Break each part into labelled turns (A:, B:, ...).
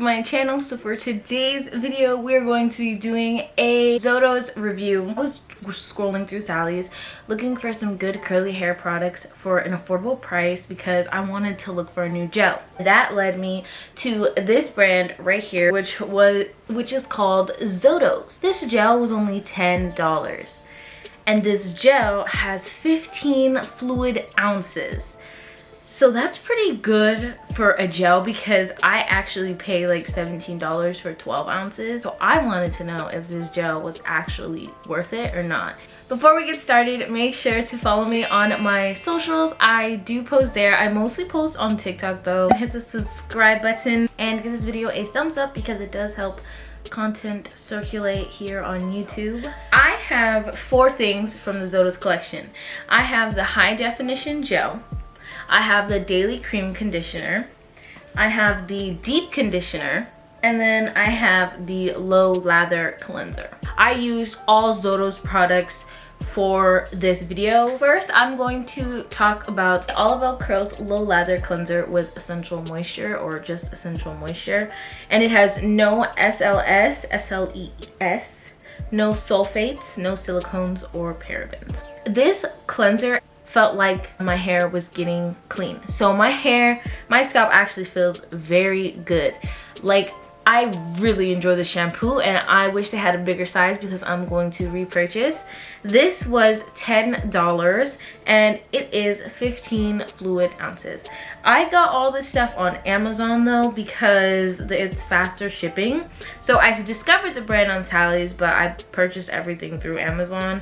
A: to my channel. So for today's video, we're going to be doing a Zotos review. I was scrolling through Sally's looking for some good curly hair products for an affordable price because I wanted to look for a new gel. That led me to this brand right here, which is called Zotos. This gel was only $10. And this gel has 15 fluid ounces. So that's pretty good for a gel because I actually pay like $17 for 12 ounces. So I wanted to know if this gel was actually worth it or not. Before we get started, make sure to follow me on my socials. I do post there. I mostly post on TikTok though. Hit the subscribe button and give this video a thumbs up because it does help content circulate here on YouTube. I have 4 things from the Zotos collection. I have the high definition gel. I have the daily cream conditioner. I have the deep conditioner. And then I have the low lather cleanser. I used all Zotos products for this video. First, I'm going to talk about All About Curls Low Lather Cleanser with Essential Moisture, or just Essential Moisture. And it has no SLS, SLES, no sulfates, no silicones or parabens. This cleanser felt like my hair was getting clean. So my scalp actually feels very good. Like, I really enjoy the shampoo and I wish they had a bigger size because I'm going to repurchase. This was $10 and it is 15 fluid ounces. I got all this stuff on Amazon though because it's faster shipping. So I've discovered the brand on Sally's, but I purchased everything through Amazon.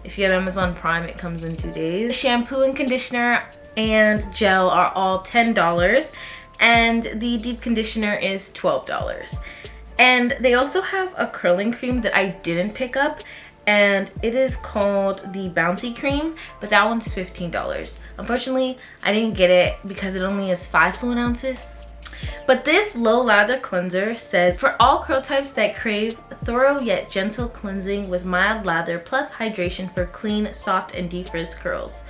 A: If you have Amazon Prime, it comes in 2 days. The shampoo and conditioner and gel are all $10. And the deep conditioner is $12. And they also have a curling cream that I didn't pick up, and it is called the Bouncy Cream, but that one's $15. Unfortunately, I didn't get it because it only has 5 fluid ounces. But this low lather cleanser says, for all curl types that crave thorough yet gentle cleansing with mild lather plus hydration for clean, soft, and defrizz curls.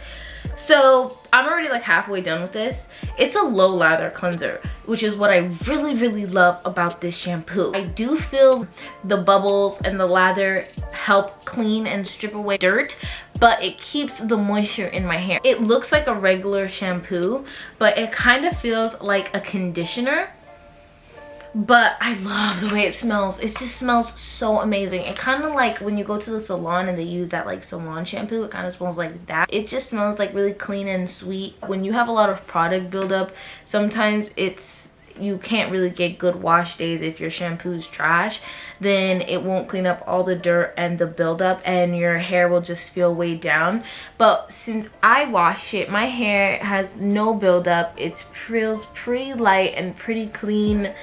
A: So I'm already like halfway done with this. It's a low lather cleanser, which is what I really love about this shampoo. I do feel the bubbles and the lather help clean and strip away dirt, but it keeps the moisture in my hair. It looks like a regular shampoo, but it kind of feels like a conditioner. But I love the way it smells. It just smells so amazing. It kind of like when you go to the salon and they use that like salon shampoo, it kind of smells like that. It just smells like really clean and sweet. When you have a lot of product buildup, sometimes you can't really get good wash days. If your shampoo's trash, then it won't clean up all the dirt and the buildup and your hair will just feel weighed down. But since I wash it, my hair has no buildup. It feels pretty light and pretty clean.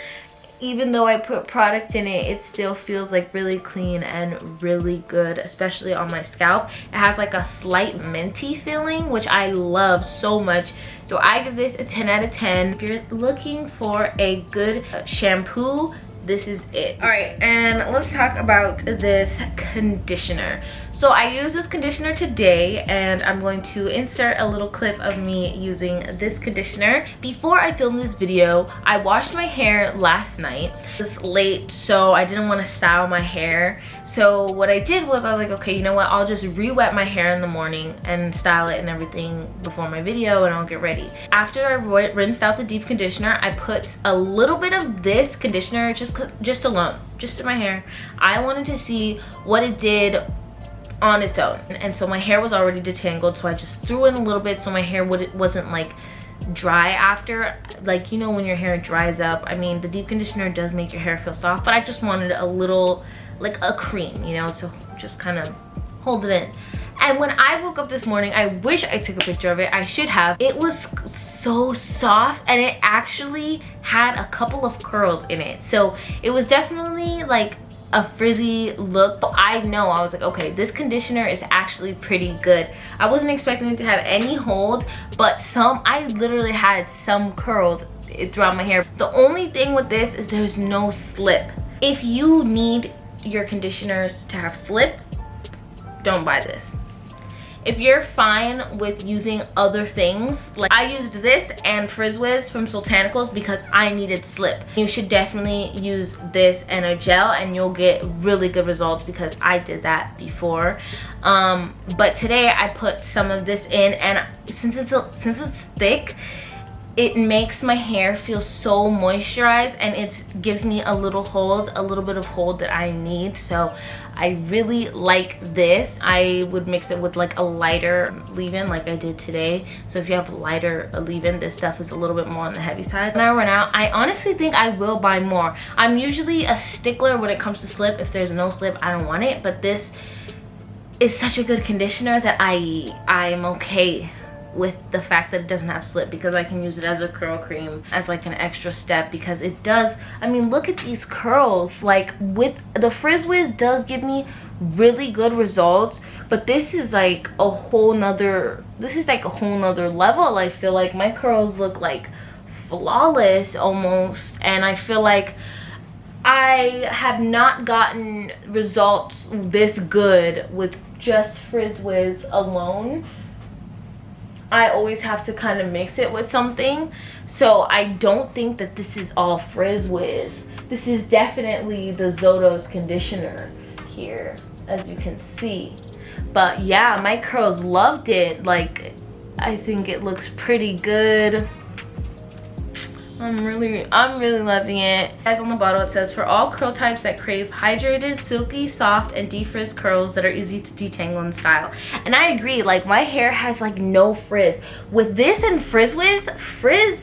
A: Even though I put product in it, it still feels like really clean and really good, especially on my scalp. It has like a slight minty feeling, which I love so much. So I give this a 10 out of 10. If you're looking for a good shampoo, this is it. All right, and let's talk about this conditioner. So I use this conditioner today, and I'm going to insert a little clip of me using this conditioner. Before I filmed this video, I washed my hair last night. It was late, so I didn't want to style my hair. So what I did was I was like, okay, you know what? I'll just re-wet my hair in the morning and style it and everything before my video, and I'll get ready. After I rinsed out the deep conditioner, I put a little bit of this conditioner just alone, just in my hair. I wanted to see what it did on its own, and so my hair was already detangled, so I just threw in a little bit so my hair wasn't like dry after. Like, you know, when your hair dries up, I mean, the deep conditioner does make your hair feel soft, but I just wanted a little, like a cream, you know, to just kind of hold it in. And when I woke up this morning, I wish I took a picture of it. I should have. It was so soft, and it actually had a couple of curls in it. So it was definitely like a frizzy look. I was like, okay, this conditioner is actually pretty good. I wasn't expecting it to have any hold, but I literally had some curls throughout my hair. The only thing with this is there's no slip. If you need your conditioners to have slip, don't buy this. if you're fine with using other things, like I used this and Frizz Whiz from Soultanicals because I needed slip. You should definitely use this and a gel and you'll get really good results because I did that before. But today I put some of this in, and since it's thick, it makes my hair feel so moisturized, and it gives me a little bit of hold that I need. So I really like this. I would mix it with like a lighter leave-in like I did today. So if you have a lighter leave-in, this stuff is a little bit more on the heavy side. When I run out, I honestly think I will buy more. I'm usually a stickler when it comes to slip. If there's no slip, I don't want it, but this is such a good conditioner that I'm okay with the fact that it doesn't have slip, because I can use it as a curl cream as like an extra step, because it does, I mean, look at these curls. Like with the Frizz Whiz does give me really good results, but this is like a whole nother level. I feel like my curls look like flawless almost, and I feel like I have not gotten results this good with just Frizz Whiz alone. I always have to kind of mix it with something. So I don't think that this is all Frizz Whiz. This is definitely the Zotos conditioner here, as you can see. But yeah, my curls loved it. Like, I think it looks pretty good. I'm really loving it. As on the bottle it says, for all curl types that crave hydrated, silky, soft, and defrizz curls that are easy to detangle and style. And I agree, like my hair has like no frizz. With this and Frizz Whiz,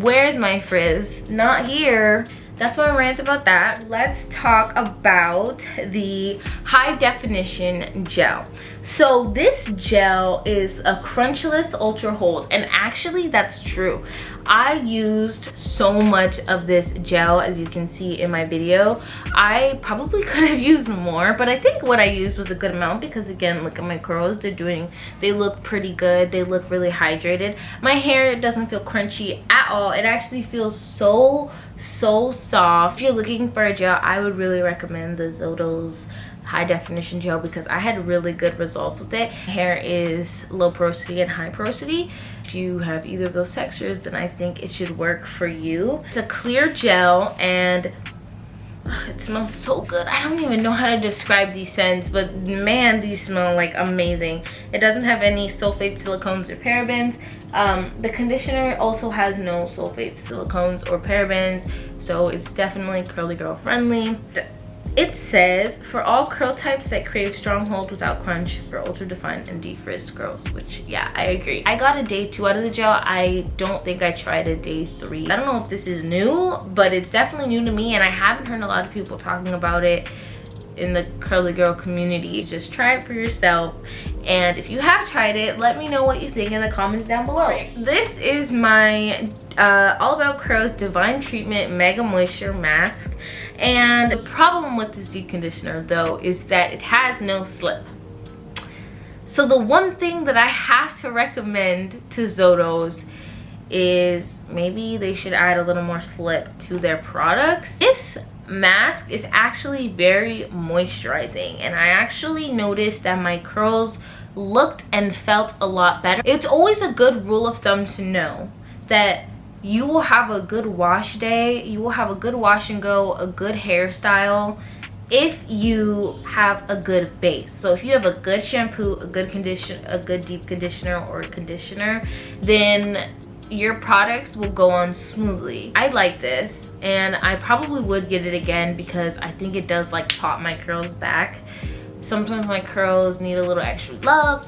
A: where's my frizz? Not here. That's my rant about that. Let's talk about the high definition gel. So this gel is a crunchless ultra hold, and actually that's true. I used so much of this gel, as you can see in my video. I probably could have used more, but I think what I used was a good amount, because again, look at my curls. They look pretty good. They look really hydrated. My hair doesn't feel crunchy at all. It actually feels so soft. If you're looking for a gel, I would really recommend the Zotos high definition gel, because I had really good results with it. My hair is low porosity and high porosity. If you have either of those textures, then I think it should work for you. It's a clear gel, and it smells so good. I don't even know how to describe these scents, but man, these smell like amazing. It doesn't have any sulfate, silicones, or parabens. The conditioner also has no sulfates, silicones, or parabens, so it's definitely curly girl friendly. It says, for all curl types that crave strong hold without crunch, for ultra defined and defrizzed curls, which yeah, I agree. I got a day 2 out of the gel. I don't think I tried a day 3. I don't know if this is new, but it's definitely new to me, and I haven't heard a lot of people talking about it in the curly girl community. Just try it for yourself, and if you have tried it, let me know what you think in the comments down below. This is my All About Curls Divine Treatment Mega Moisture Mask, and the problem with this deep conditioner though is that it has no slip. So the one thing that I have to recommend to Zotos is maybe they should add a little more slip to their products. This mask is actually very moisturizing, and I actually noticed that my curls looked and felt a lot better. It's always a good rule of thumb to know that you will have a good wash day, you will have a good wash and go, a good hairstyle, if you have a good base. So if you have a good shampoo, a good deep conditioner, or conditioner, then your products will go on smoothly. I like this, and I probably would get it again, because I think it does like pop my curls back. Sometimes my curls need a little extra love,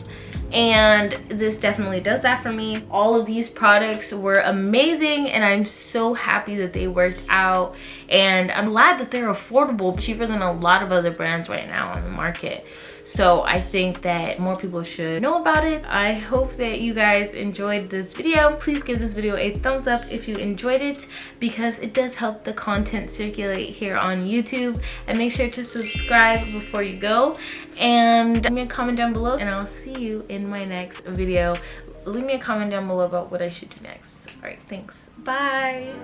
A: and this definitely does that for me. All of these products were amazing, and I'm so happy that they worked out, and I'm glad that they're affordable, cheaper than a lot of other brands right now on the market. So I think that more people should know about it. I hope that you guys enjoyed this video. Please give this video a thumbs up if you enjoyed it, because it does help the content circulate here on YouTube. And make sure to subscribe before you go, and leave me a comment down below, and I'll see you in my next video. Leave me a comment down below about what I should do next. All right, thanks. Bye.